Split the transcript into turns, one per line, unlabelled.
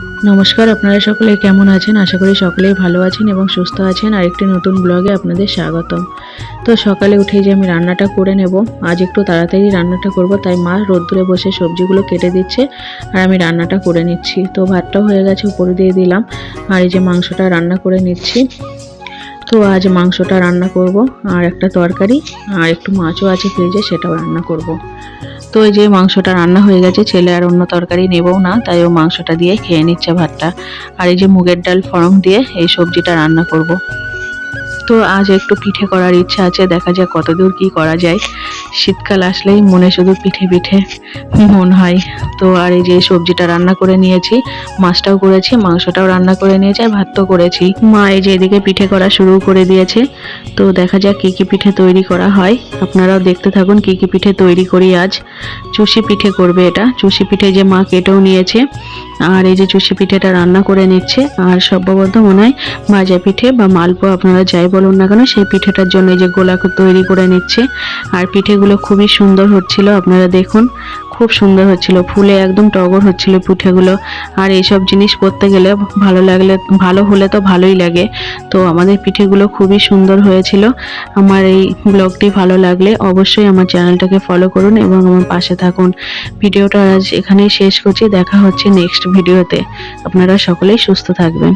নমস্কার, আপনারা সকলে কেমন আছেন? আশা করি সকলেই ভালো আছেন এবং সুস্থ আছেন। আরেকটি নতুন ব্লগে আপনাদের স্বাগতম। তো সকালে উঠেই যে আমি রান্নাটা করে নেব, আজ একটু তাড়াতাড়ি রান্নাটা করব, তাই মা রোদ্দুরে বসে সবজিগুলো কেটে দিচ্ছে আর আমি রান্নাটা করে নিচ্ছি। তো ভাতটাও হয়ে গেছে, উপরে দিয়ে দিলাম। আর এই যে মাংসটা রান্না করে নিচ্ছি। তো আজ মাংসটা রান্না করব আর একটা তরকারি আর একটু মাছও আছে ফ্রিজে, সেটাও রান্না করব। তো এই যে মাংসটা রান্না হয়ে গেছে, ছেলে আর অন্য তরকারি নেবও না, তাই ও মাংসটা দিয়ে খেয়ে নিচ্ছে ভাতটা। আর এই যে মুগের ডাল ফড়ং দিয়ে এই সবজিটা রান্না করব। তো আজ একটু পিঠে করার ইচ্ছা আছে, দেখা যাক কতদূর কি করা যায়। শীতকাল আসলেই মনে শুধু পিঠে পিঠে মন হয়। তো আর এই যে সবজিটা রান্না করে নিয়েছি, মাছটাও করেছি, মাংসটাও রান্না করে নিয়েছি আর ভাত তো করেছি। মা এই যে এদিকে পিঠে করা শুরু করে দিয়েছে। তো দেখা যাক কি কি পিঠে তৈরি করা হয়, আপনারাও দেখতে থাকুন কি কি পিঠে তৈরি করি আজ। চুষি পিঠে করবে, এটা চুষি পিঠে যে মা কেটেও নিয়েছে। আর এই যে চুষি পিঠেটা রান্না করে নিচ্ছে। আর সম্ভবত মনে হয় ভাজা পিঠে বা মালপোয়া আপনারা যাই বলুন না কেন, সেই পিঠেটার জন্য এই যে গোলা তৈরি করে নিচ্ছে। আর পিঠেগুলো খুবই সুন্দর হচ্ছিল, আপনারা দেখুন খুব সুন্দর হচ্ছিল, ফুলে একদম টগর হচ্ছিল পিঠেগুলো। আর এইসব জিনিস করতে গেলে ভালো হলে তো ভালোই লাগে। তো আমাদের পিঠেগুলো খুবই সুন্দর হয়েছিল। আমার এই ব্লগটি ভালো লাগলে অবশ্যই আমার চ্যানেলটাকে ফলো করুন এবং আমার পাশে থাকুন। ভিডিওটা আজ এখানেই শেষ করছি, দেখা হচ্ছে নেক্সট ভিডিওতে। আপনারা সকলেই সুস্থ থাকবেন।